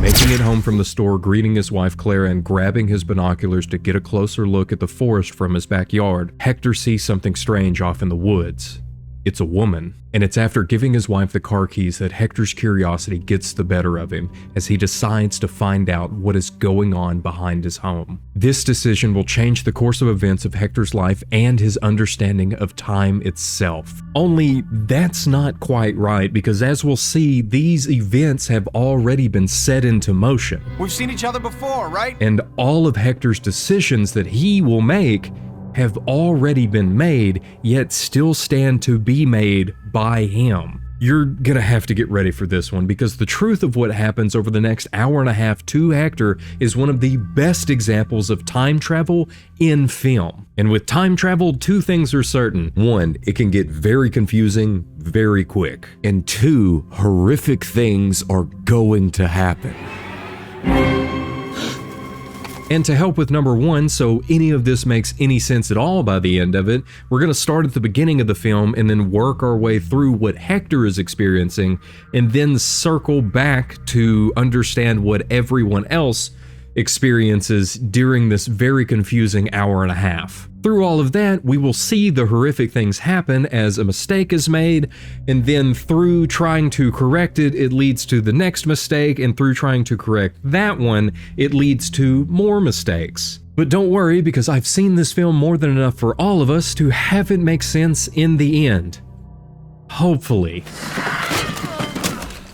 Making it home from the store, greeting his wife Clara, and grabbing his binoculars to get a closer look at the forest from his backyard, Hector sees something strange off in the woods. It's a woman, and it's after giving his wife the car keys that Hector's curiosity gets the better of him as he decides to find out what is going on behind his home. This decision will change the course of events of Hector's life and his understanding of time itself. Only that's not quite right, because as we'll see, these events have already been set into motion. We've seen each other before, right? And all of Hector's decisions that he will make have already been made, yet still stand to be made by him. You're gonna have to get ready for this one, because the truth of what happens over the next hour and a half to Hector is one of the best examples of time travel in film. And with time travel, two things are certain. One, it can get very confusing very quick. And two, horrific things are going to happen. And to help with number one, so any of this makes any sense at all by the end of it, we're going to start at the beginning of the film and then work our way through what Hector is experiencing, and then circle back to understand what everyone else experiences during this very confusing hour and a half. Through all of that, we will see the horrific things happen as a mistake is made, and then through trying to correct it, it leads to the next mistake, and through trying to correct that one, it leads to more mistakes. But don't worry, because I've seen this film more than enough for all of us to have it make sense in the end. Hopefully.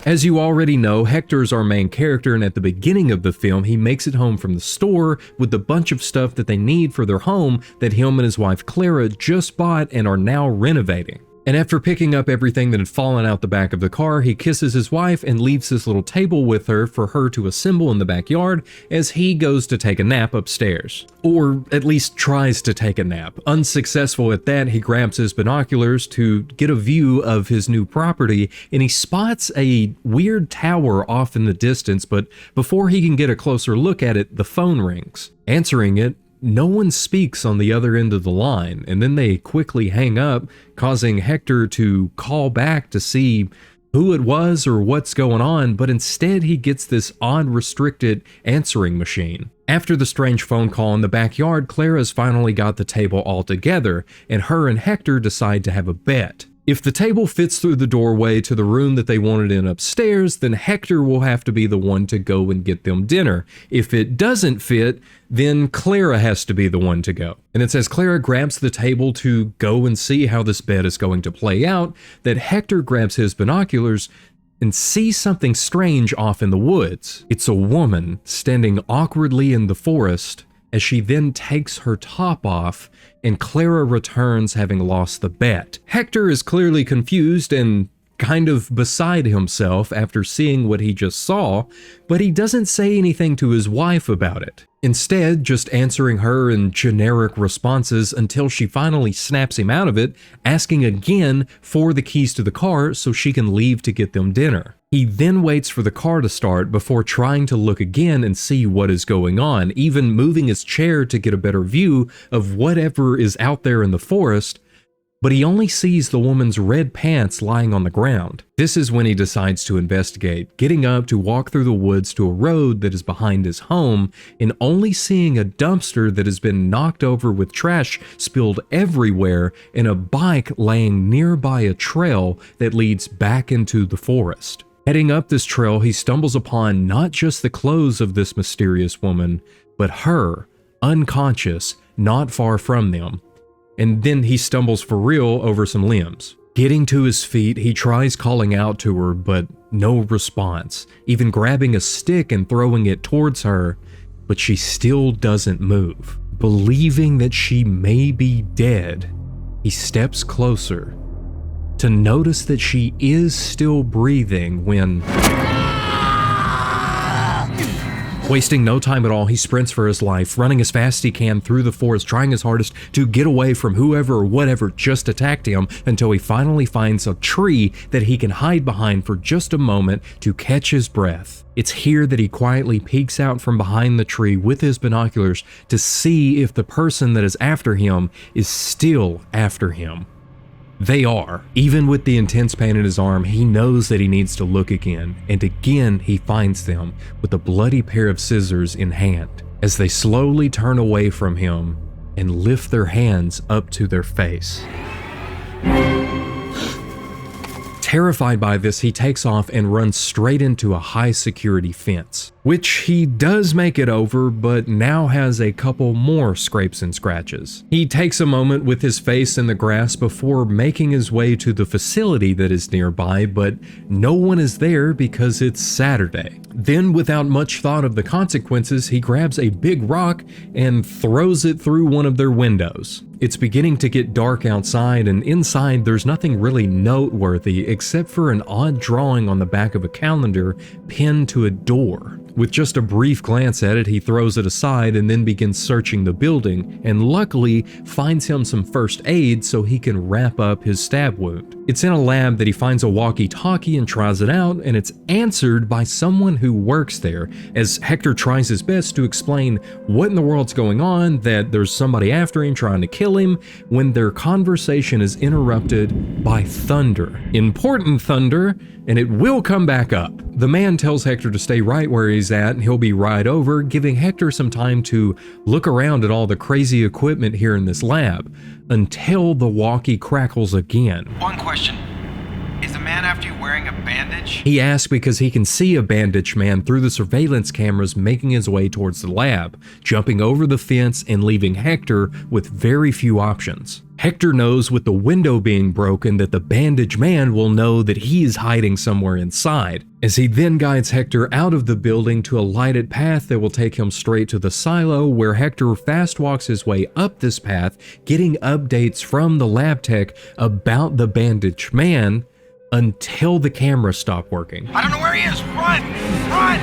As you already know, Hector is our main character, and at the beginning of the film, he makes it home from the store with a bunch of stuff that they need for their home that him and his wife Clara just bought and are now renovating. And after picking up everything that had fallen out the back of the car, he kisses his wife and leaves this little table with her for her to assemble in the backyard as he goes to take a nap upstairs. Or at least tries to take a nap. Unsuccessful at that, he grabs his binoculars to get a view of his new property, and he spots a weird tower off in the distance, but before he can get a closer look at it, the phone rings. Answering it, no one speaks on the other end of the line, and then they quickly hang up, causing Hector to call back to see who it was or what's going on, but instead he gets this odd restricted answering machine. After the strange phone call in the backyard, Clara's finally got the table all together, and her and Hector decide to have a bet. If the table fits through the doorway to the room that they wanted in upstairs, then Hector will have to be the one to go and get them dinner. If it doesn't fit, then Clara has to be the one to go. And it's as Clara grabs the table to go and see how this bet is going to play out, that Hector grabs his binoculars and sees something strange off in the woods. It's a woman standing awkwardly in the forest as she then takes her top off, and Clara returns having lost the bet. Hector is clearly confused and kind of beside himself after seeing what he just saw, but he doesn't say anything to his wife about it. Instead, just answering her in generic responses until she finally snaps him out of it, asking again for the keys to the car so she can leave to get them dinner. He then waits for the car to start before trying to look again and see what is going on, even moving his chair to get a better view of whatever is out there in the forest, but he only sees the woman's red pants lying on the ground. This is when he decides to investigate, getting up to walk through the woods to a road that is behind his home, and only seeing a dumpster that has been knocked over with trash spilled everywhere and a bike laying nearby a trail that leads back into the forest. Heading up this trail, he stumbles upon not just the clothes of this mysterious woman, but her, unconscious, not far from them. And then he stumbles for real over some limbs. Getting to his feet, he tries calling out to her, but no response, even grabbing a stick and throwing it towards her, but she still doesn't move. Believing that she may be dead, he steps closer to notice that she is still breathing when, wasting no time at all, he sprints for his life, running as fast as he can through the forest, trying his hardest to get away from whoever or whatever just attacked him, until he finally finds a tree that he can hide behind for just a moment to catch his breath. It's here that he quietly peeks out from behind the tree with his binoculars to see if the person that is after him is still after him. They are. Even with the intense pain in his arm, he knows that he needs to look again, and again he finds them with a bloody pair of scissors in hand as they slowly turn away from him and lift their hands up to their face. Terrified by this, he takes off and runs straight into a high security fence, which he does make it over, but now has a couple more scrapes and scratches. He takes a moment with his face in the grass before making his way to the facility that is nearby, but no one is there because it's Saturday. Then, without much thought of the consequences, he grabs a big rock and throws it through one of their windows. It's beginning to get dark outside, and inside there's nothing really noteworthy except for an odd drawing on the back of a calendar pinned to a door. With just a brief glance at it, he throws it aside and then begins searching the building, and luckily finds him some first aid so he can wrap up his stab wound. It's in a lab that he finds a walkie-talkie and tries it out, and it's answered by someone who works there, as Hector tries his best to explain what in the world's going on, that there's somebody after him trying to kill him, when their conversation is interrupted by thunder. Important thunder, and it will come back up. The man tells Hector to stay right where he's at and he'll be right over, giving Hector some time to look around at all the crazy equipment here in this lab, until the walkie crackles again. One question. Is the man after you wearing a bandage? He asks because he can see a bandaged man through the surveillance cameras making his way towards the lab, jumping over the fence and leaving Hector with very few options. Hector knows with the window being broken that the bandaged man will know that he is hiding somewhere inside, as he then guides Hector out of the building to a lighted path that will take him straight to the silo, where Hector fast walks his way up this path, getting updates from the lab tech about the bandaged man, until the cameras stop working. I don't know where he is. Run! Run!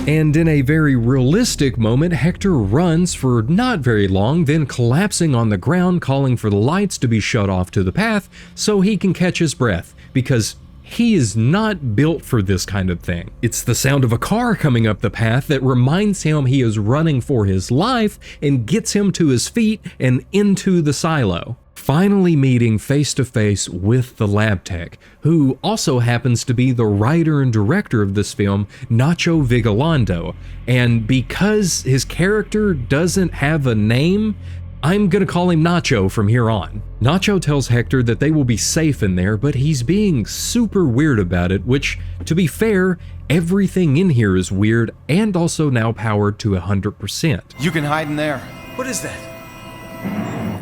And in a very realistic moment, Hector runs for not very long, then collapsing on the ground, calling for the lights to be shut off to the path so he can catch his breath, because he is not built for this kind of thing. It's the sound of a car coming up the path that reminds him he is running for his life and gets him to his feet and into the silo. Finally meeting face to face with the lab tech, who also happens to be the writer and director of this film, Nacho Vigalondo. And because his character doesn't have a name, I'm gonna call him Nacho from here on. Nacho tells Hector that they will be safe in there, but he's being super weird about it, which, to be fair, everything in here is weird and also now powered to 100%. You can hide in there. What is that?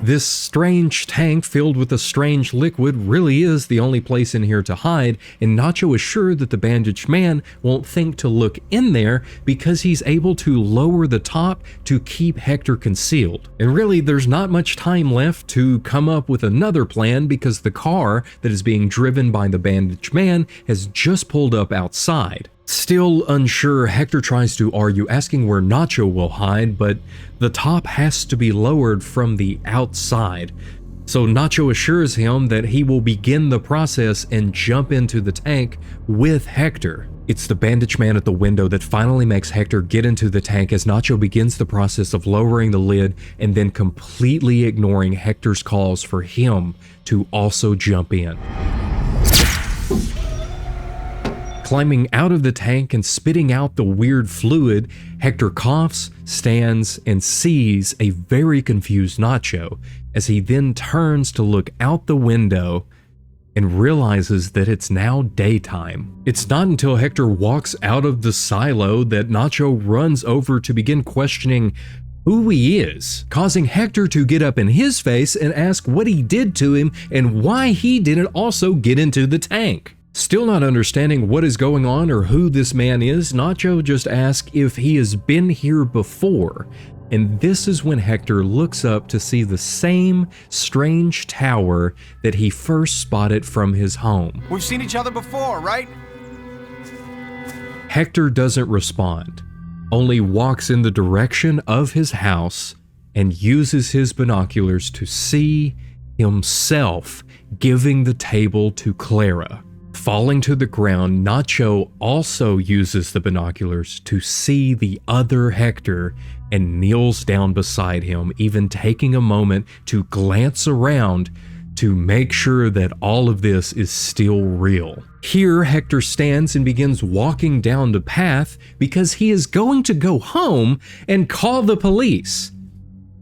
This strange tank filled with a strange liquid really is the only place in here to hide, and Nacho is sure that the bandaged man won't think to look in there because he's able to lower the top to keep Hector concealed. And really, there's not much time left to come up with another plan because the car that is being driven by the bandaged man has just pulled up outside. Still unsure, Hector tries to argue, asking where Nacho will hide, but the top has to be lowered from the outside. So Nacho assures him that he will begin the process and jump into the tank with Hector. It's the bandaged man at the window that finally makes Hector get into the tank as Nacho begins the process of lowering the lid and then completely ignoring Hector's calls for him to also jump in. Climbing out of the tank and spitting out the weird fluid, Hector coughs, stands, and sees a very confused Nacho as he then turns to look out the window and realizes that it's now daytime. It's not until Hector walks out of the silo that Nacho runs over to begin questioning who he is, causing Hector to get up in his face and ask what he did to him and why he didn't also get into the tank. Still not understanding what is going on or who this man is, Nacho just asks if he has been here before, and this is when Hector looks up to see the same strange tower that he first spotted from his home. We've seen each other before, right? Hector doesn't respond, only walks in the direction of his house and uses his binoculars to see himself giving the table to Clara. Falling to the ground, Nacho also uses the binoculars to see the other Hector and kneels down beside him, even taking a moment to glance around to make sure that all of this is still real. Here, Hector stands and begins walking down the path because he is going to go home and call the police.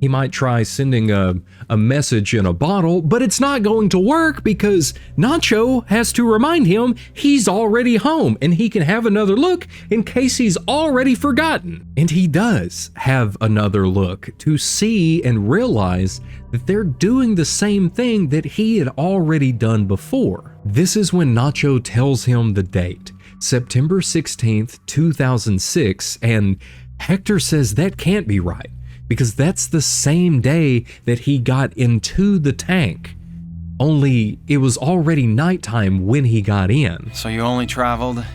He might try sending a message in a bottle, but it's not going to work because Nacho has to remind him he's already home and he can have another look in case he's already forgotten. And he does have another look to see and realize that they're doing the same thing that he had already done before. This is when Nacho tells him the date, September 16th, 2006, and Hector says that can't be right, because that's the same day that he got into the tank. Only it was already nighttime when he got in. So you only traveled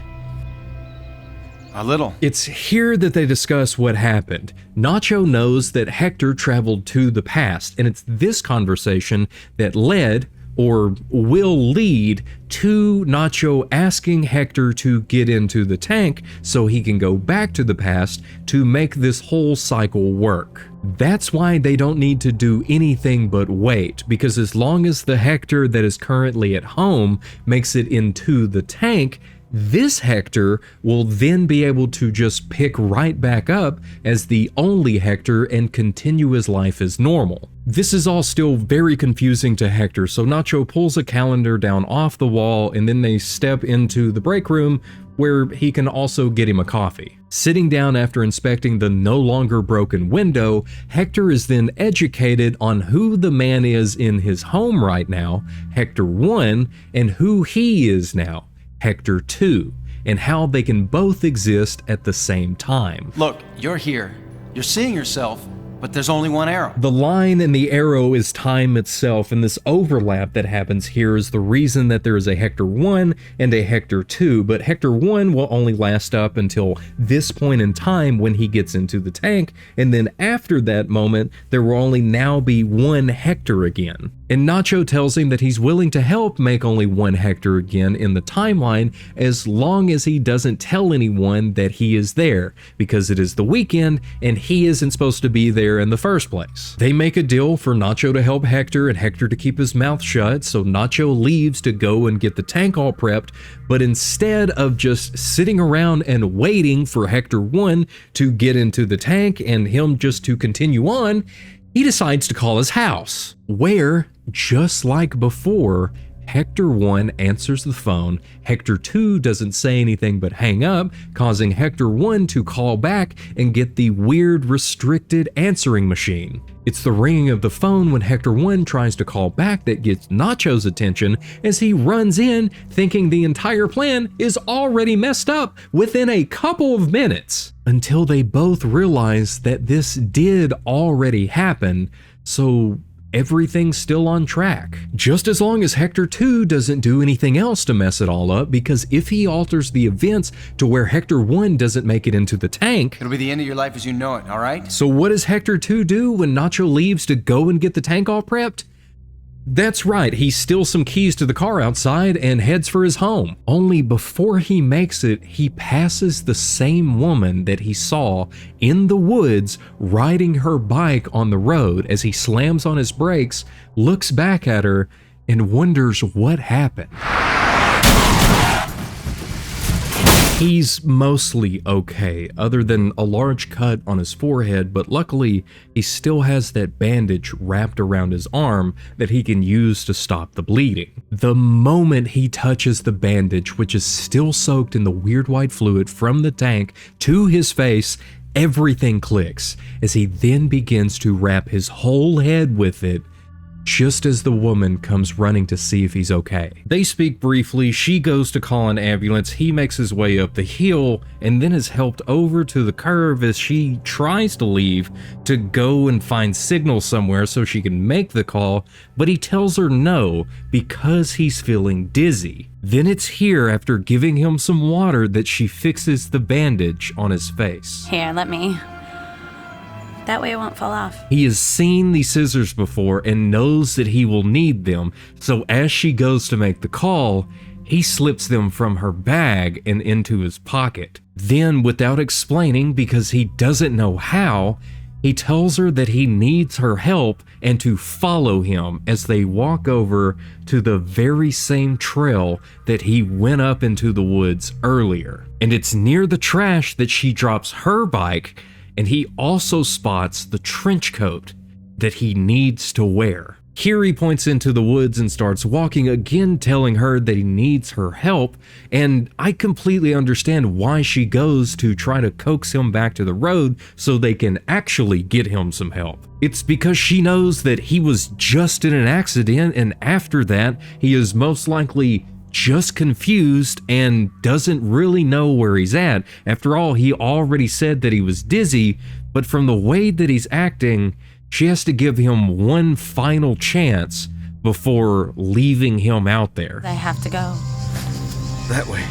a little. It's here that they discuss what happened. Nacho knows that Hector traveled to the past, and it's this conversation that led, or will lead, to Nacho asking Hector to get into the tank so he can go back to the past to make this whole cycle work. That's why they don't need to do anything but wait, because as long as the Hector that is currently at home makes it into the tank, this Hector will then be able to just pick right back up as the only Hector and continue his life as normal. This is all still very confusing to Hector, so Nacho pulls a calendar down off the wall and then they step into the break room where he can also get him a coffee. Sitting down after inspecting the no longer broken window, Hector is then educated on who the man is in his home right now, Hector 1, and who he is now, Hector 2, and how they can both exist at the same time. Look, you're here. You're seeing yourself, but there's only one arrow. The line in the arrow is time itself, and this overlap that happens here is the reason that there is a Hector 1 and a Hector 2, but Hector 1 will only last up until this point in time when he gets into the tank, and then after that moment, there will only now be one Hector again. And Nacho tells him that he's willing to help make only one Hector again in the timeline as long as he doesn't tell anyone that he is there, because it is the weekend and he isn't supposed to be there in the first place. They make a deal for Nacho to help Hector and Hector to keep his mouth shut, so Nacho leaves to go and get the tank all prepped, but instead of just sitting around and waiting for Hector 1 to get into the tank and him just to continue on, he decides to call his house, where, just like before, Hector 1 answers the phone, Hector 2 doesn't say anything but hang up, causing Hector 1 to call back and get the weird restricted answering machine. It's the ringing of the phone when Hector 1 tries to call back that gets Nacho's attention as he runs in thinking the entire plan is already messed up within a couple of minutes, until they both realize that this did already happen, so everything's still on track. Just as long as Hector 2 doesn't do anything else to mess it all up, because if he alters the events to where Hector 1 doesn't make it into the tank, It'll be the end of your life as you know it, all right? so what does Hector 2 do when Nacho leaves to go and get the tank all prepped? That's right, he steals some keys to the car outside and heads for his home. Only before he makes it, he passes the same woman that he saw in the woods riding her bike on the road as he slams on his brakes, looks back at her, and wonders what happened. He's mostly okay, other than a large cut on his forehead, but luckily he still has that bandage wrapped around his arm that he can use to stop the bleeding. The moment he touches the bandage, which is still soaked in the weird white fluid from the tank, to his face, everything clicks as he then begins to wrap his whole head with it, just as the woman comes running to see if he's okay. They speak briefly, she goes to call an ambulance, he makes his way up the hill, and then is helped over to the curve as she tries to leave to go and find signal somewhere so she can make the call, but he tells her no because he's feeling dizzy. Then it's here, after giving him some water, that she fixes the bandage on his face. Here, let me. That way it won't fall off. He has seen these scissors before and knows that he will need them, so as she goes to make the call, he slips them from her bag and into his pocket. Then, without explaining because he doesn't know how, He tells her that he needs her help and to follow him as they walk over to the very same trail that he went up into the woods earlier. And it's near the trash that she drops her bike, and he also spots the trench coat that he needs to wear. Here he points into the woods and starts walking, again telling her that he needs her help, and I completely understand why she goes to try to coax him back to the road so they can actually get him some help. It's because she knows that he was just in an accident, and after that, he is most likely just confused and doesn't really know where he's at. After all, he already said that he was dizzy, but from the way that he's acting, she has to give him one final chance before leaving him out there. I have to go. That way.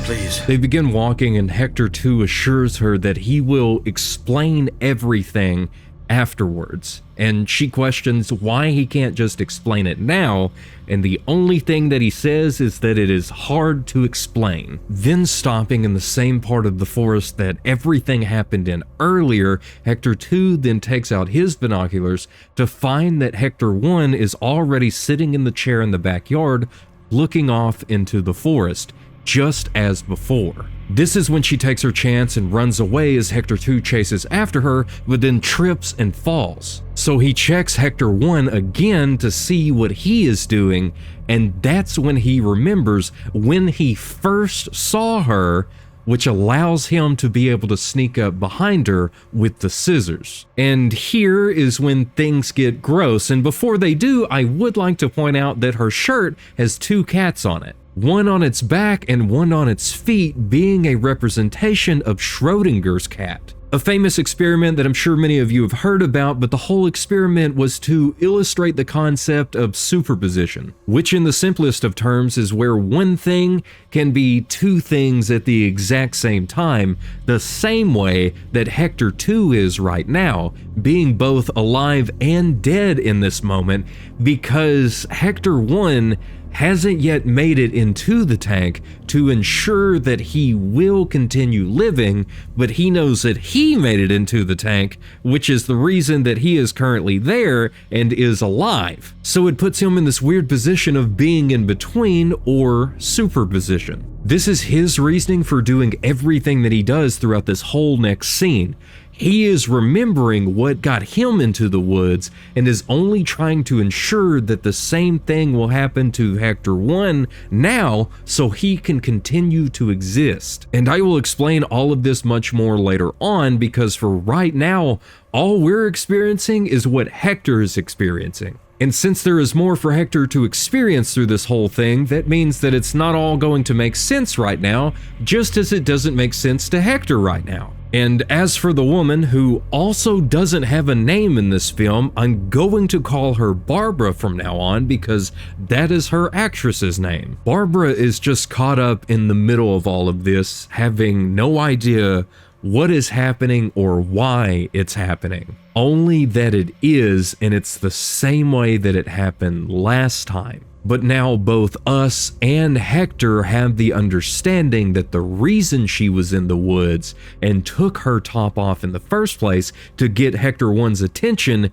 Please. They begin walking, and Hector too assures her that he will explain everything afterwards. And she questions why he can't just explain it now, and the only thing that he says is that it is hard to explain. Then stopping in the same part of the forest that everything happened in earlier, Hector 2 then takes out his binoculars to find that Hector 1 is already sitting in the chair in the backyard, looking off into the forest, just as before. This is when she takes her chance and runs away as Hector 2 chases after her, but then trips and falls. So he checks Hector 1 again to see what he is doing, and that's when he remembers when he first saw her, which allows him to be able to sneak up behind her with the scissors. And here is when things get gross, and before they do, I would like to point out that her shirt has 2 cats on it. One on its back and one on its feet, being a representation of Schrodinger's cat. A famous experiment that I'm sure many of you have heard about, but the whole experiment was to illustrate the concept of superposition, which in the simplest of terms is where one thing can be 2 things at the exact same time, the same way that Hector 2 is right now, being both alive and dead in this moment, because Hector 1 hasn't yet made it into the tank to ensure that he will continue living, but he knows that he made it into the tank, which is the reason that he is currently there and is alive. So it puts him in this weird position of being in between, or superposition. This is his reasoning for doing everything that he does throughout this whole next scene. He is remembering what got him into the woods and is only trying to ensure that the same thing will happen to Hector 1 now so he can continue to exist. And I will explain all of this much more later on, because for right now, all we're experiencing is what Hector is experiencing. And since there is more for Hector to experience through this whole thing, that means that it's not all going to make sense right now, just as it doesn't make sense to Hector right now. And as for the woman, who also doesn't have a name in this film, I'm going to call her Barbara from now on, because that is her actress's name. Barbara is just caught up in the middle of all of this, having no idea what is happening or why it's happening. Only that it is, and it's the same way that it happened last time. But now both us and Hector have the understanding that the reason she was in the woods and took her top off in the first place to get Hector 1's attention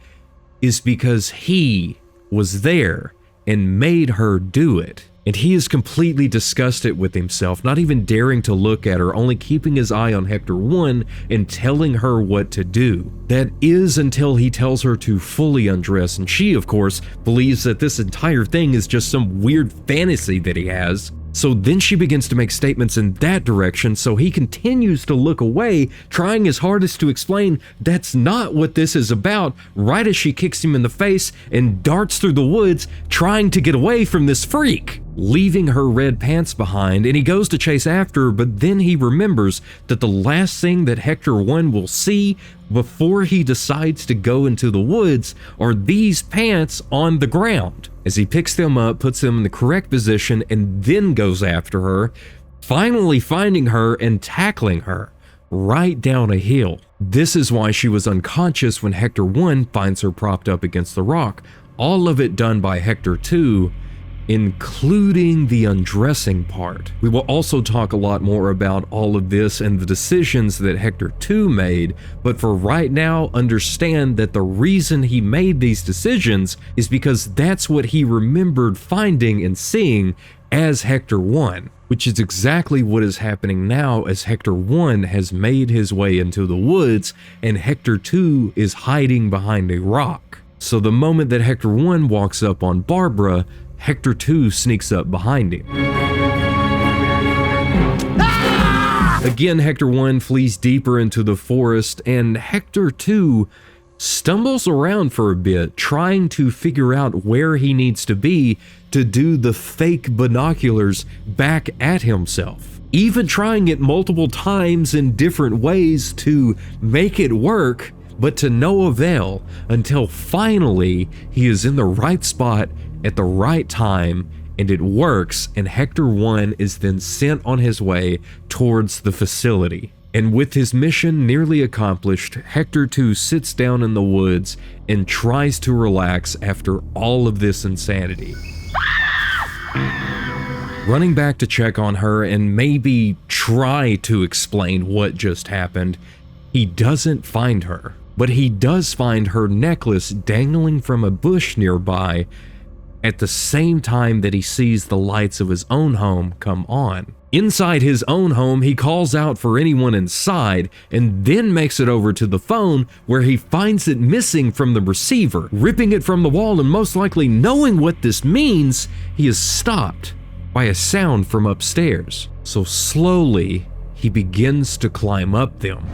is because he was there and made her do it. And he is completely disgusted with himself, not even daring to look at her, only keeping his eye on Hector 1 and telling her what to do. That is until he tells her to fully undress, and she, of course, believes that this entire thing is just some weird fantasy that he has. So then she begins to make statements in that direction, so he continues to look away, trying his hardest to explain that's not what this is about, right as she kicks him in the face and darts through the woods, trying to get away from this freak, leaving her red pants behind. And he goes to chase after her, but then he remembers that the last thing that Hector 1 will see before he decides to go into the woods are these pants on the ground. As he picks them up, puts them in the correct position, and then goes after her, finally finding her and tackling her right down a hill. This is why she was unconscious when Hector 1 finds her propped up against the rock. All of it done by Hector 2, including the undressing part. We will also talk a lot more about all of this and the decisions that Hector 2 made, but for right now, understand that the reason he made these decisions is because that's what he remembered finding and seeing as Hector 1, which is exactly what is happening now as Hector 1 has made his way into the woods and Hector 2 is hiding behind a rock. So the moment that Hector 1 walks up on Barbara, Hector 2 sneaks up behind him. Again, Hector 1 flees deeper into the forest, and Hector 2 stumbles around for a bit, trying to figure out where he needs to be to do the fake binoculars back at himself. Even trying it multiple times in different ways to make it work, but to no avail, until finally he is in the right spot at the right time and it works, and Hector 1 is then sent on his way towards the facility. And with his mission nearly accomplished, Hector 2 sits down in the woods and tries to relax after all of this insanity. Running back to check on her and maybe try to explain what just happened, he doesn't find her. But he does find her necklace dangling from a bush nearby at the same time that he sees the lights of his own home come on. Inside his own home, he calls out for anyone inside and then makes it over to the phone where he finds it missing from the receiver. Ripping it from the wall and most likely knowing what this means, he is stopped by a sound from upstairs. So slowly, he begins to climb up them.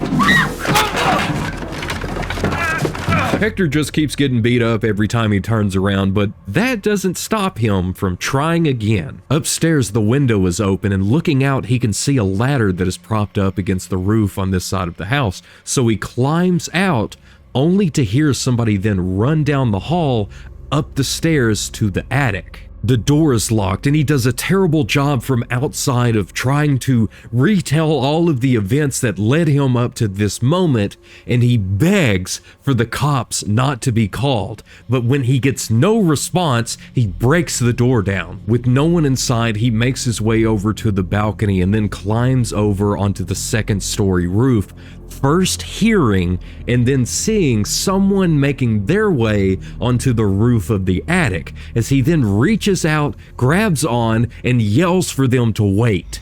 Hector just keeps getting beat up every time he turns around, but that doesn't stop him from trying again. Upstairs, the window is open, and looking out, he can see a ladder that is propped up against the roof on this side of the house. So he climbs out, only to hear somebody then run down the hall up the stairs to the attic. The door is locked, and he does a terrible job from outside of trying to retell all of the events that led him up to this moment, and he begs for the cops not to be called. But when he gets no response, he breaks the door down. With no one inside, he makes his way over to the balcony and then climbs over onto the second-story roof, first hearing and then seeing someone making their way onto the roof of the attic, as he then reaches out, grabs on, and yells for them to wait.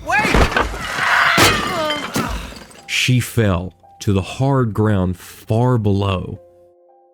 She fell to the hard ground far below,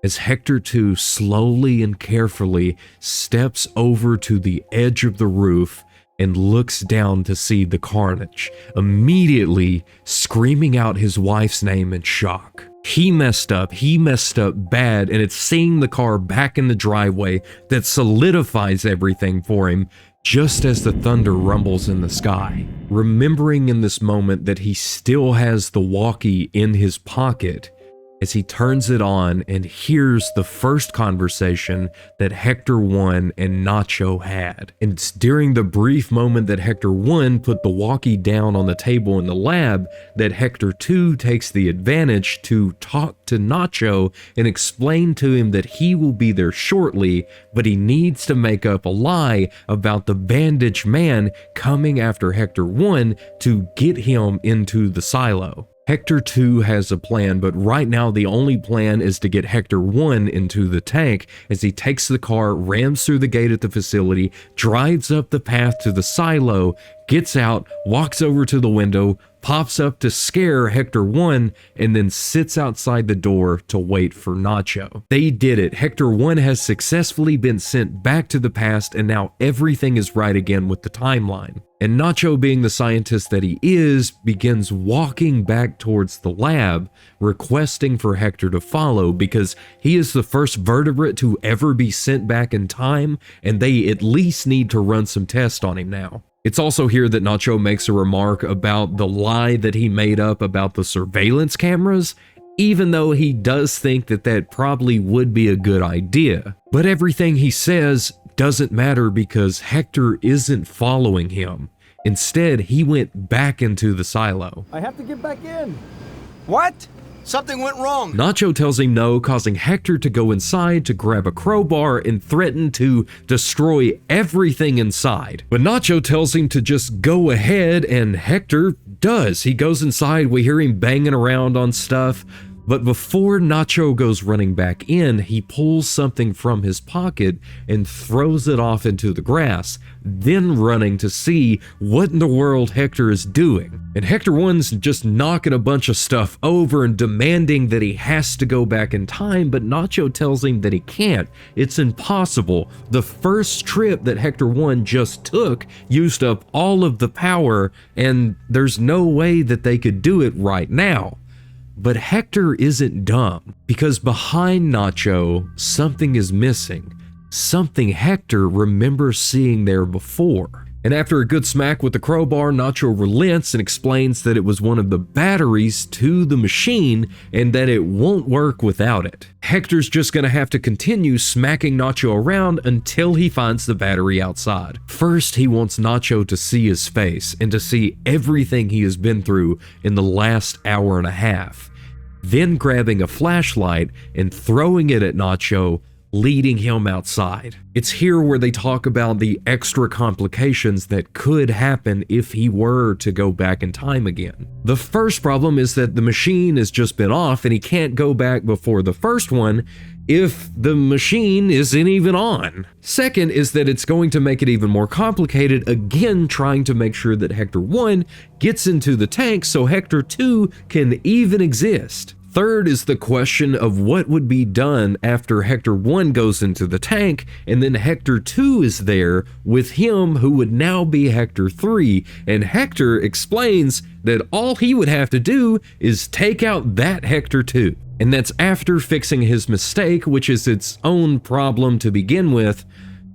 as Hector 2 slowly and carefully steps over to the edge of the roof and looks down to see the carnage, immediately screaming out his wife's name in shock. He messed up bad, and it's seeing the car back in the driveway that solidifies everything for him just as the thunder rumbles in the sky. Remembering in this moment that he still has the walkie in his pocket, as he turns it on and hears the first conversation that Hector 1 and Nacho had. And it's during the brief moment that Hector 1 put the walkie down on the table in the lab that Hector 2 takes the advantage to talk to Nacho and explain to him that he will be there shortly, but he needs to make up a lie about the bandaged man coming after Hector 1 to get him into the silo. Hector 2 has a plan, but right now the only plan is to get Hector 1 into the tank as he takes the car, rams through the gate at the facility, drives up the path to the silo, gets out, walks over to the window, pops up to scare Hector 1, and then sits outside the door to wait for Nacho. They did it. Hector 1 has successfully been sent back to the past, and now everything is right again with the timeline. And Nacho, being the scientist that he is, begins walking back towards the lab, requesting for Hector to follow because he is the first vertebrate to ever be sent back in time, and they at least need to run some tests on him now. It's also here that Nacho makes a remark about the lie that he made up about the surveillance cameras, even though he does think that that probably would be a good idea. But everything he says doesn't matter because Hector isn't following him. Instead, he went back into the silo. I have to get back in. What? Something went wrong. Nacho tells him no, causing Hector to go inside to grab a crowbar and threaten to destroy everything inside. But Nacho tells him to just go ahead, and Hector does. He goes inside, we hear him banging around on stuff. But before Nacho goes running back in, he pulls something from his pocket and throws it off into the grass, then running to see what in the world Hector is doing. And Hector 1's just knocking a bunch of stuff over and demanding that he has to go back in time, but Nacho tells him that he can't. It's impossible. The first trip that Hector 1 just took used up all of the power, and there's no way that they could do it right now. But Hector isn't dumb, because behind Nacho, something is missing. Something Hector remembers seeing there before. And after a good smack with the crowbar, Nacho relents and explains that it was one of the batteries to the machine and that it won't work without it. Hector's just gonna have to continue smacking Nacho around until he finds the battery outside. First, he wants Nacho to see his face and to see everything he has been through in the last hour and a half. Then grabbing a flashlight and throwing it at Nacho, leading him outside. It's here where they talk about the extra complications that could happen if he were to go back in time again. The first problem is that the machine has just been off and he can't go back before the first one if the machine isn't even on. Second is that it's going to make it even more complicated, again trying to make sure that Hector 1 gets into the tank so Hector 2 can even exist. Third is the question of what would be done after Hector 1 goes into the tank and then Hector 2 is there with him, who would now be Hector 3, and Hector explains that all he would have to do is take out that Hector 2. And that's after fixing his mistake, which is its own problem to begin with.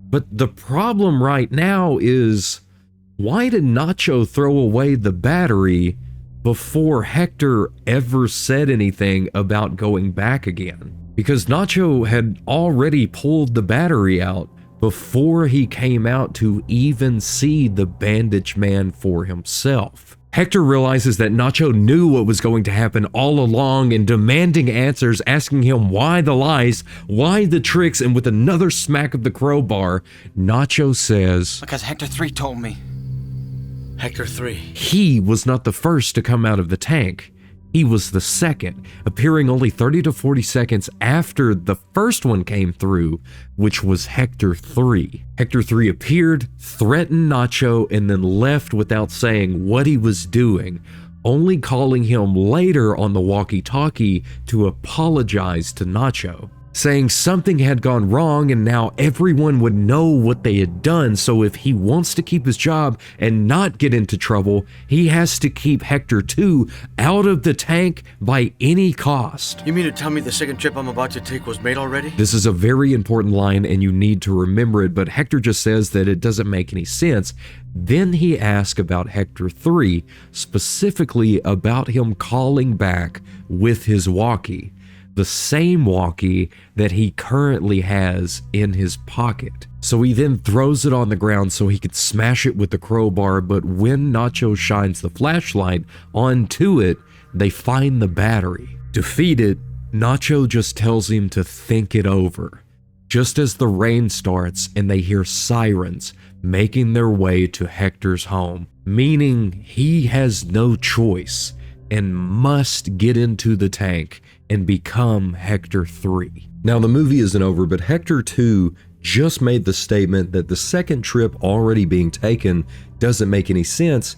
But the problem right now is, why did Nacho throw away the battery before Hector ever said anything about going back again? Because Nacho had already pulled the battery out before he came out to even see the bandage man for himself. Hector realizes that Nacho knew what was going to happen all along and demanding answers, asking him why the lies, why the tricks, and with another smack of the crowbar, Nacho says, Because Hector 3 told me. Hector 3. He was not the first to come out of the tank. He was the second, appearing only 30 to 40 seconds after the first one came through, which was Hector 3. Hector 3 appeared, threatened Nacho, and then left without saying what he was doing, only calling him later on the walkie-talkie to apologize to Nacho, saying something had gone wrong and now everyone would know what they had done, so if he wants to keep his job and not get into trouble, he has to keep Hector 2 out of the tank by any cost. You mean to tell me the second trip I'm about to take was made already? This is a very important line and you need to remember it, but Hector just says that it doesn't make any sense. Then he asks about Hector 3, specifically about him calling back with his walkie. The same walkie that he currently has in his pocket. So he then throws it on the ground so he could smash it with the crowbar, but when Nacho shines the flashlight onto it, they find the battery. Defeated, Nacho just tells him to think it over. Just as the rain starts and they hear sirens making their way to Hector's home, meaning he has no choice and must get into the tank and become Hector 3. Now the movie isn't over, but Hector 2 just made the statement that the second trip already being taken doesn't make any sense,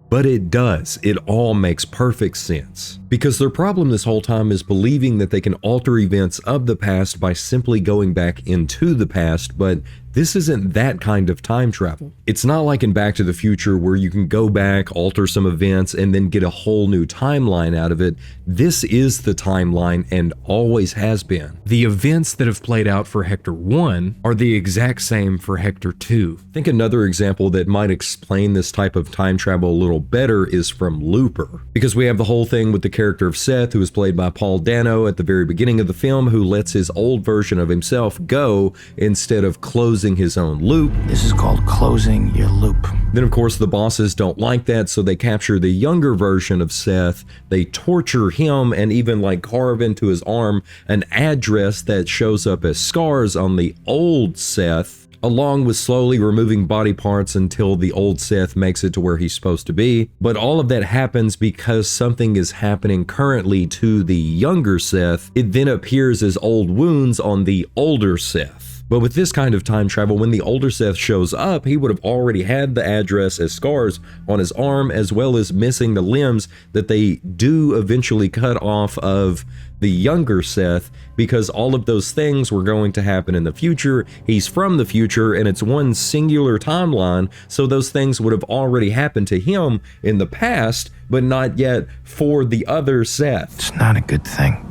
but it does. It all makes perfect sense. Because their problem this whole time is believing that they can alter events of the past by simply going back into the past, but this isn't that kind of time travel. It's not like in Back to the Future where you can go back, alter some events, and then get a whole new timeline out of it. This is the timeline and always has been. The events that have played out for Hector 1 are the exact same for Hector 2. I think another example that might explain this type of time travel a little better is from Looper. Because we have the whole thing with the character of Seth, who is played by Paul Dano at the very beginning of the film, who lets his old version of himself go instead of closing closing his own loop. This is called closing your loop. Then, of course, the bosses don't like that, so they capture the younger version of Seth. They torture him and even carve into his arm an address that shows up as scars on the old Seth, along with slowly removing body parts until the old Seth makes it to where he's supposed to be. But all of that happens because something is happening currently to the younger Seth. It then appears as old wounds on the older Seth. But with this kind of time travel, when the older Seth shows up, he would have already had the address as scars on his arm, as well as missing the limbs that they do eventually cut off of the younger Seth, because all of those things were going to happen in the future. He's from the future, and it's one singular timeline, so those things would have already happened to him in the past, but not yet for the other Seth. It's not a good thing.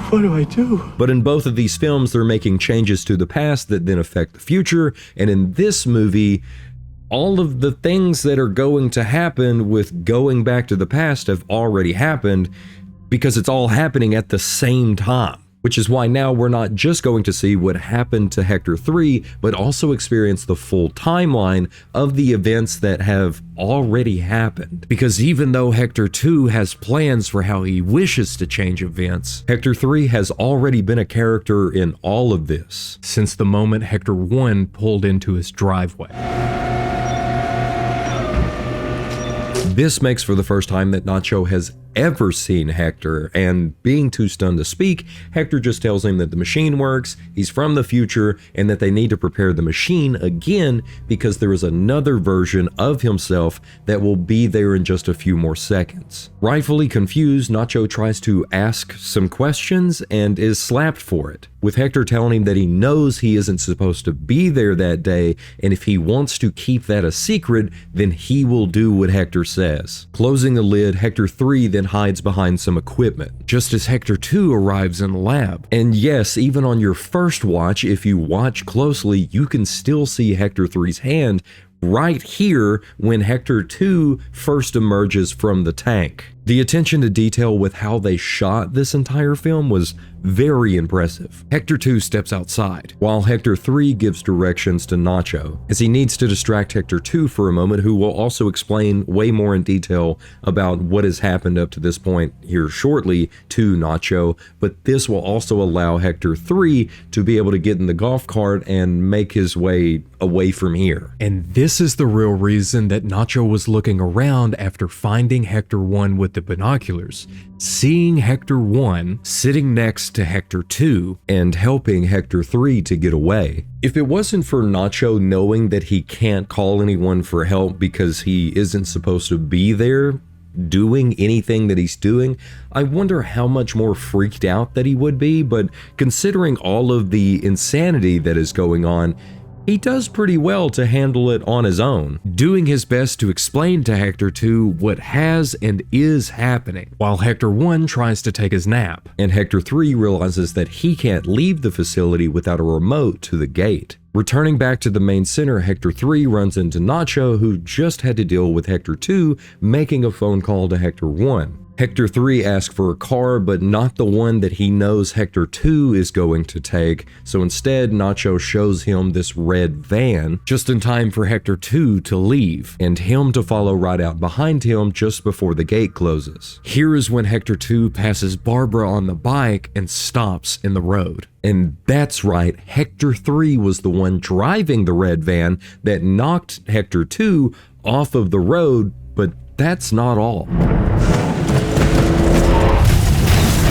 What do I do? But in both of these films, they're making changes to the past that then affect the future. And in this movie, all of the things that are going to happen with going back to the past have already happened, because it's all happening at the same time. Which is why now we're not just going to see what happened to Hector 3, but also experience the full timeline of the events that have already happened. Because even though Hector 2 has plans for how he wishes to change events, Hector 3 has already been a character in all of this since the moment Hector 1 pulled into his driveway. This makes for the first time that Nacho has ever seen Hector, and being too stunned to speak, Hector just tells him that the machine works, he's from the future, and that they need to prepare the machine again because there is another version of himself that will be there in just a few more seconds. Rightfully confused, Nacho tries to ask some questions and is slapped for it, with Hector telling him that he knows he isn't supposed to be there that day, and if he wants to keep that a secret, then he will do what Hector says. Closing the lid, Hector 3 then hides behind some equipment, just as Hector 2 arrives in the lab. And yes, even on your first watch, if you watch closely, you can still see Hector 3's hand right here when Hector 2 first emerges from the tank. The attention to detail with how they shot this entire film was very impressive. Hector 2 steps outside, while Hector 3 gives directions to Nacho, as he needs to distract Hector 2 for a moment, who will also explain way more in detail about what has happened up to this point here shortly to Nacho, but this will also allow Hector 3 to be able to get in the golf cart and make his way away from here. And this is the real reason that Nacho was looking around after finding Hector 1 with the binoculars, seeing Hector 1 sitting next to Hector 2 and helping Hector 3 to get away. If it wasn't for Nacho knowing that he can't call anyone for help because he isn't supposed to be there doing anything that he's doing, I wonder how much more freaked out that he would be. But considering all of the insanity that is going on, he does pretty well to handle it on his own, doing his best to explain to Hector 2 what has and is happening, while Hector 1 tries to take his nap, and Hector 3 realizes that he can't leave the facility without a remote to the gate. Returning back to the main center, Hector 3 runs into Nacho, who just had to deal with Hector 2 making a phone call to Hector 1. Hector 3 asks for a car, but not the one that he knows Hector 2 is going to take, so instead Nacho shows him this red van, just in time for Hector 2 to leave, and him to follow right out behind him just before the gate closes. Here is when Hector 2 passes Barbara on the bike and stops in the road. And that's right, Hector 3 was the one driving the red van that knocked Hector 2 off of the road, but that's not all.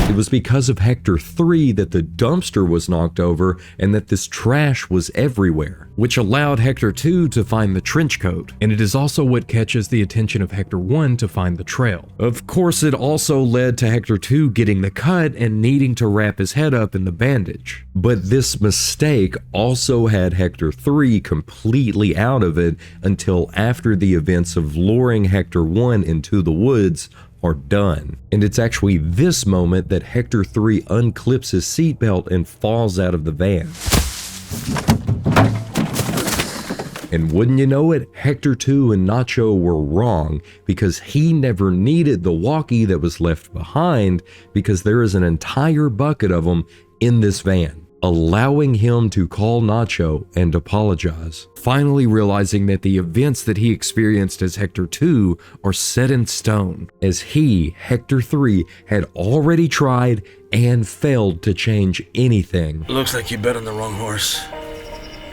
It was because of Hector 3 that the dumpster was knocked over and that this trash was everywhere, which allowed Hector 2 to find the trench coat, and it is also what catches the attention of Hector 1 to find the trail. Of course, it also led to Hector 2 getting the cut and needing to wrap his head up in the bandage. But this mistake also had Hector 3 completely out of it until after the events of luring Hector 1 into the woods are done. And it's actually this moment that Hector 3 unclips his seatbelt and falls out of the van. And wouldn't you know it, Hector 2 and Nacho were wrong, because he never needed the walkie that was left behind, because there is an entire bucket of them in this van. allowing him to call Nacho and apologize, finally realizing that the events that he experienced as Hector 2 are set in stone, as he, Hector 3, had already tried and failed to change anything. Looks like you bet on the wrong horse.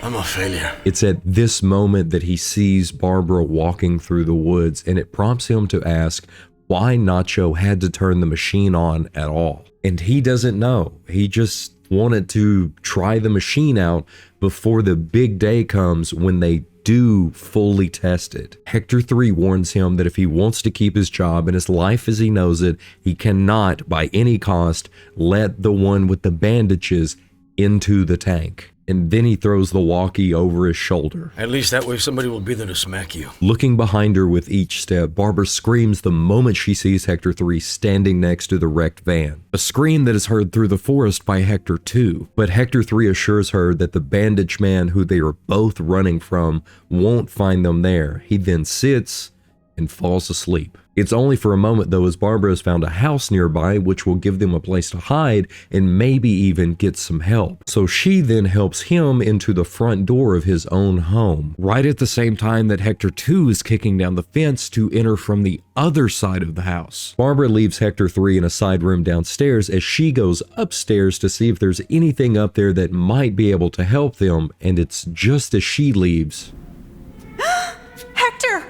I'm a failure. It's at this moment that he sees Barbara walking through the woods, and it prompts him to ask why Nacho had to turn the machine on at all. And he doesn't know. He just wanted to try the machine out before the big day comes when they do fully test it. Hector 3 warns him that if he wants to keep his job and his life as he knows it, he cannot, by any cost, let the one with the bandages into the tank. And then he throws the walkie over his shoulder. At least that way somebody will be there to smack you. Looking behind her with each step, Barbara screams the moment she sees Hector 3 standing next to the wrecked van. A scream that is heard through the forest by Hector 2. But Hector 3 assures her that the bandage man who they are both running from won't find them there. He then sits and falls asleep. It's only for a moment though, as Barbara has found a house nearby which will give them a place to hide and maybe even get some help. So she then helps him into the front door of his own home, right at the same time that Hector 2 is kicking down the fence to enter from the other side of the house. Barbara leaves Hector 3 in a side room downstairs as she goes upstairs to see if there's anything up there that might be able to help them, and it's just as she leaves. Hector!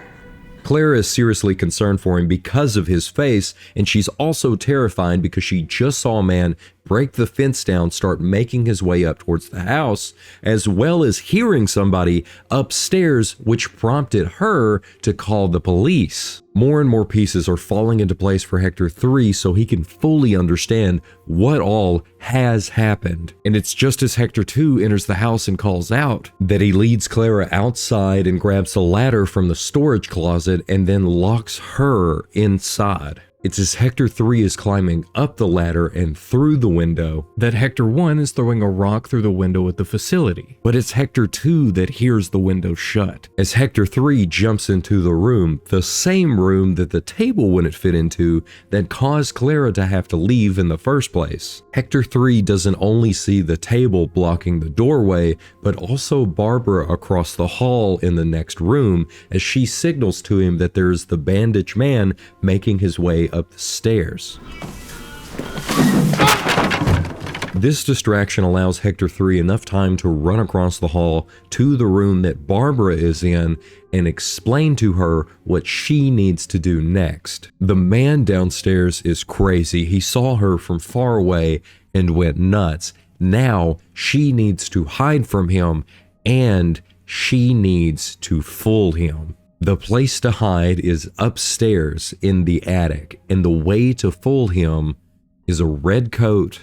Clara is seriously concerned for him because of his face, and she's also terrified because she just saw a man break the fence down, start making his way up towards the house, as well as hearing somebody upstairs, which prompted her to call the police. More and more pieces are falling into place for Hector 3 so he can fully understand what all has happened. And it's just as Hector 2 enters the house and calls out that he leads Clara outside and grabs a ladder from the storage closet and then locks her inside. It's as Hector 3 is climbing up the ladder and through the window that Hector 1 is throwing a rock through the window at the facility. But it's Hector 2 that hears the window shut. As Hector 3 jumps into the room, the same room that the table wouldn't fit into that caused Clara to have to leave in the first place. Hector 3 doesn't only see the table blocking the doorway, but also Barbara across the hall in the next room as she signals to him that there's the bandaged man making his way up the stairs. This distraction allows Hector 3 enough time to run across the hall to the room that Barbara is in and explain to her what she needs to do next. The man downstairs is crazy. He saw her from far away and went nuts. Now she needs to hide from him and she needs to fool him. The place to hide is upstairs in the attic, and the way to fool him is a red coat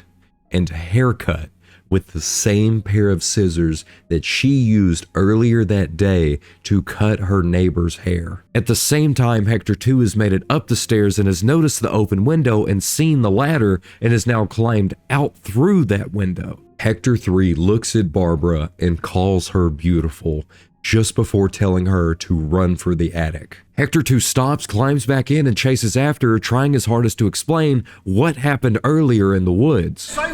and a haircut with the same pair of scissors that she used earlier that day to cut her neighbor's hair. At the same time, Hector 2 has made it up the stairs and has noticed the open window and seen the ladder and has now climbed out through that window. Hector 3 looks at Barbara and calls her beautiful, just before telling her to run for the attic. Hector 2 stops, climbs back in, and chases after her, trying his hardest to explain what happened earlier in the woods. Sorry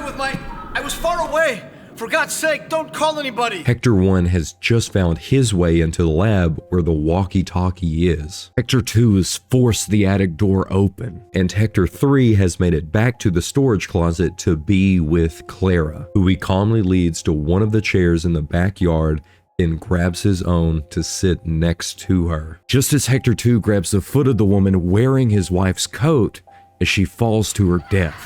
I was far away. For God's sake, don't call anybody. Hector 1 has just found his way into the lab where the walkie-talkie is. Hector 2 has forced the attic door open, and Hector 3 has made it back to the storage closet to be with Clara, who he calmly leads to one of the chairs in the backyard and grabs his own to sit next to her. Just as Hector 2 grabs the foot of the woman wearing his wife's coat as she falls to her death.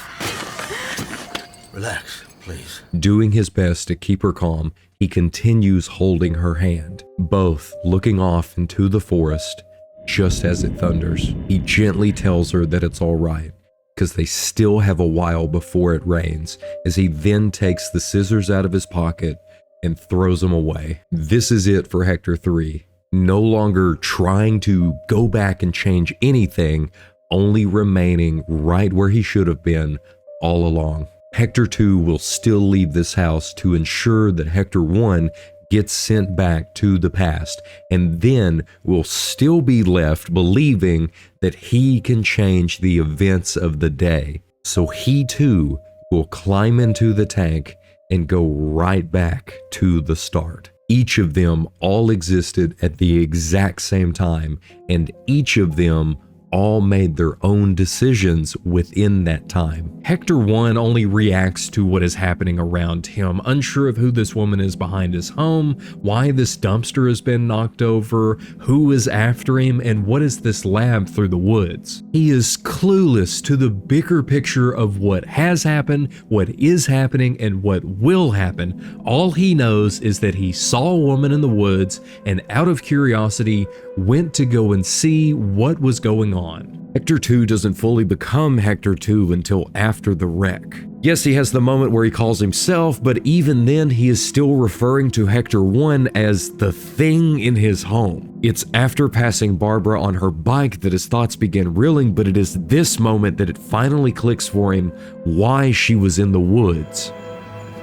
Relax, please. Doing his best to keep her calm, he continues holding her hand, both looking off into the forest just as it thunders. He gently tells her that it's all right, because they still have a while before it rains, as he then takes the scissors out of his pocket and throws them away. This is it for Hector 3. No longer trying to go back and change anything, only remaining right where he should have been all along. Hector 2 will still leave this house to ensure that Hector 1 gets sent back to the past, and then will still be left believing that he can change the events of the day. So he too will climb into the tank and go right back to the start. Each of them all existed at the exact same time, and each of them all made their own decisions within that time. Hector 1 only reacts to what is happening around him, unsure of who this woman is behind his home, why this dumpster has been knocked over, who is after him, and what is this lab through the woods. He is clueless to the bigger picture of what has happened, what is happening, and what will happen. All he knows is that he saw a woman in the woods and out of curiosity went to go and see what was going on. Hector 2 doesn't fully become Hector 2 until after the wreck. Yes, he has the moment where he calls himself, but even then he is still referring to Hector 1 as the thing in his home. It's after passing Barbara on her bike that his thoughts begin reeling, but it is this moment that it finally clicks for him why she was in the woods.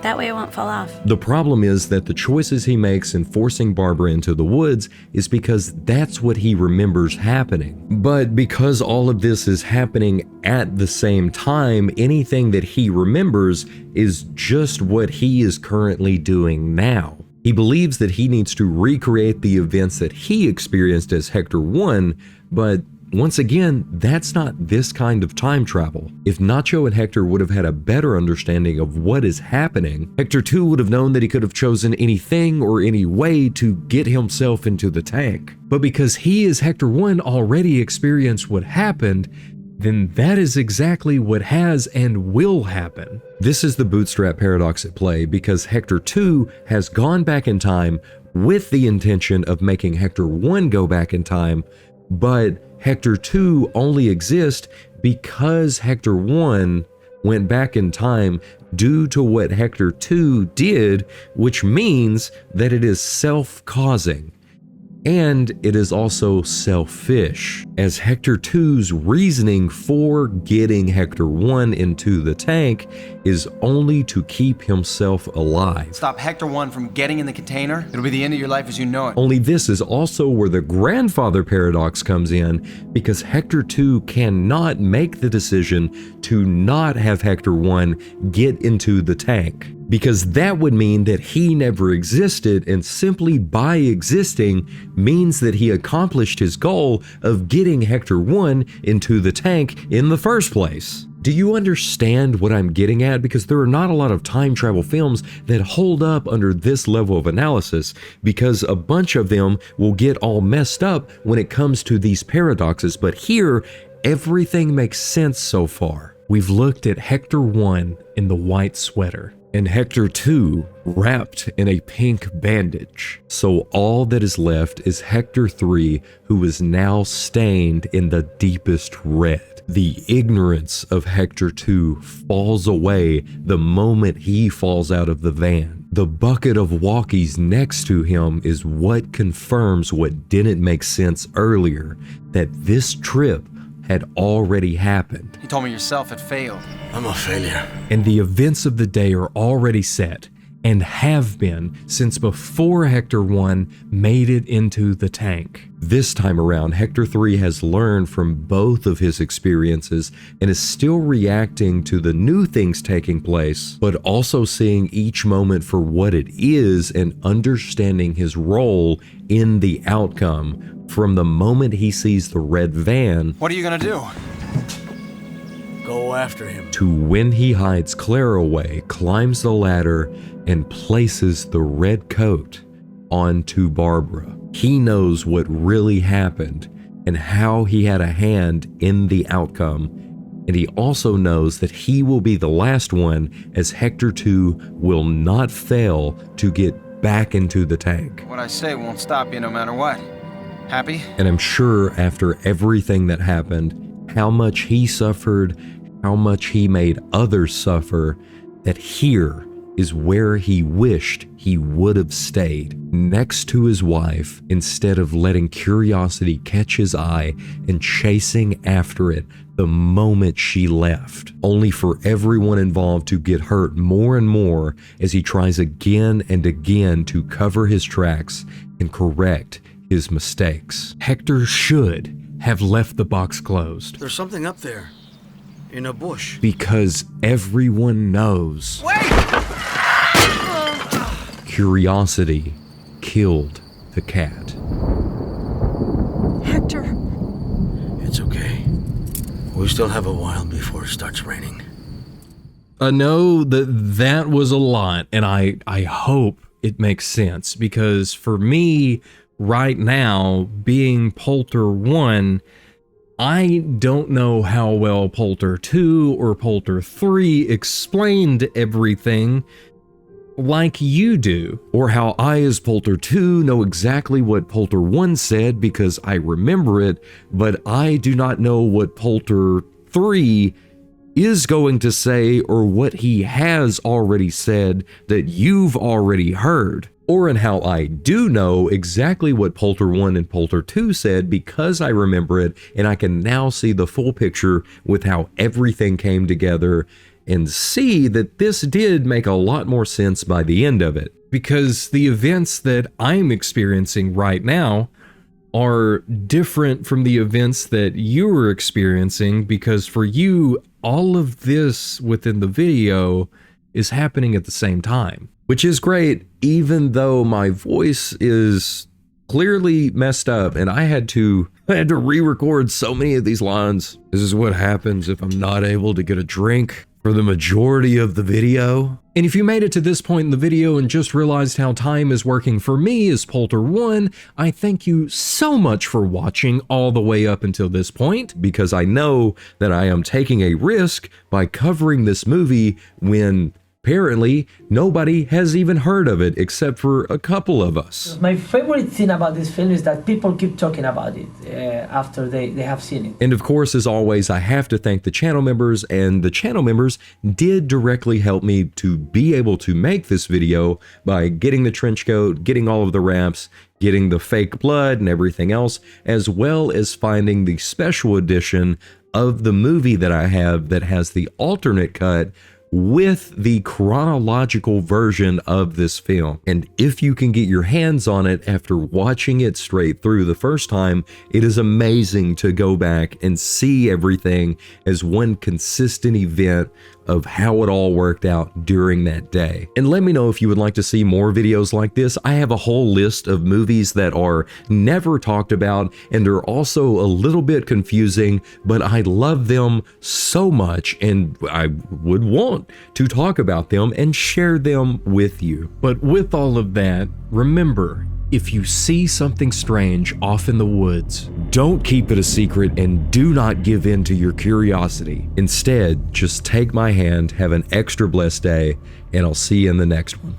That way it won't fall off. The problem is that the choices he makes in forcing Barbara into the woods is because that's what he remembers happening. But because all of this is happening at the same time, anything that he remembers is just what he is currently doing now. He believes that he needs to recreate the events that he experienced as Hector 1, but once again, that's not this kind of time travel. If Nacho and Hector would have had a better understanding of what is happening, Hector 2 would have known that he could have chosen anything or any way to get himself into the tank. But because he as Hector 1 already experienced what happened, then that is exactly what has and will happen. This is the bootstrap paradox at play because Hector 2 has gone back in time with the intention of making Hector 1 go back in time, but Hector 2 only exists because Hector 1 went back in time due to what Hector 2 did, which means that it is self-causing. And it is also selfish, as Hector 2's reasoning for getting Hector 1 into the tank is only to keep himself alive. Stop Hector 1 from getting in the container, it'll be the end of your life as you know it. Only this is also where the grandfather paradox comes in, because Hector 2 cannot make the decision to not have Hector 1 get into the tank, because that would mean that he never existed, and simply by existing means that he accomplished his goal of getting Hector 1 into the tank in the first place. Do you understand what I'm getting at? Because there are not a lot of time travel films that hold up under this level of analysis, because a bunch of them will get all messed up when it comes to these paradoxes, but here, everything makes sense so far. We've looked at Hector 1 in the white sweater, and Hector 2 wrapped in a pink bandage. So all that is left is Hector 3, who is now stained in the deepest red. The ignorance of Hector 2 falls away the moment he falls out of the van. The bucket of walkies next to him is what confirms what didn't make sense earlier, that this trip had already happened. You told me yourself it failed. I'm a failure. And the events of the day are already set, and have been since before Hector 1 made it into the tank. This time around, Hector 3 has learned from both of his experiences and is still reacting to the new things taking place, but also seeing each moment for what it is and understanding his role in the outcome from the moment he sees the red van. What are you gonna do? Go after him. To when he hides Claire away, climbs the ladder, and places the red coat onto Barbara. He knows what really happened and how he had a hand in the outcome, and he also knows that he will be the last one, as Hector 2 will not fail to get back into the tank. What I say won't stop you no matter what. Happy? And I'm sure after everything that happened, how much he suffered, how much he made others suffer, that here is where he wished he would have stayed, next to his wife, instead of letting curiosity catch his eye and chasing after it the moment she left, only for everyone involved to get hurt more and more as he tries again and again to cover his tracks and correct his mistakes. Hector should have left the box closed. There's something up there. In a bush. Because everyone knows. Wait! Curiosity killed the cat. Hector. It's okay. We still have a while before it starts raining. I know that was a lot, and I hope it makes sense, because for me, right now, being Polter 1, I don't know how well Polter 2 or Polter 3 explained everything like you do, or how I as Polter 2 know exactly what Polter 1 said because I remember it, but I do not know what Polter 3 is going to say, or what he has already said that you've already heard. Or in how I do know exactly what Polter 1 and Polter 2 said because I remember it, and I can now see the full picture with how everything came together and see that this did make a lot more sense by the end of it. Because the events that I'm experiencing right now are different from the events that you were experiencing, because for you, all of this within the video is happening at the same time, which is great, even though my voice is clearly messed up and I had to re-record so many of these lines. This is what happens if I'm not able to get a drink for the majority of the video. And if you made it to this point in the video and just realized how time is working for me as Polter 1, I thank you so much for watching all the way up until this point, because I know that I am taking a risk by covering this movie when apparently nobody has even heard of it except for a couple of us. My favorite thing about this film is that people keep talking about it after they have seen it. And of course, as always, I have to thank the channel members, and the channel members did directly help me to be able to make this video by getting the trench coat, getting all of the wraps, getting the fake blood and everything else, as well as finding the special edition of the movie that I have that has the alternate cut with the chronological version of this film. And if you can get your hands on it after watching it straight through the first time, it is amazing to go back and see everything as one consistent event of how it all worked out during that day. And let me know if you would like to see more videos like this. I have a whole list of movies that are never talked about, and they're also a little bit confusing, but I love them so much and I would want to talk about them and share them with you. But with all of that, remember, if you see something strange off in the woods, don't keep it a secret and do not give in to your curiosity. Instead, just take my hand, have an extra blessed day, and I'll see you in the next one.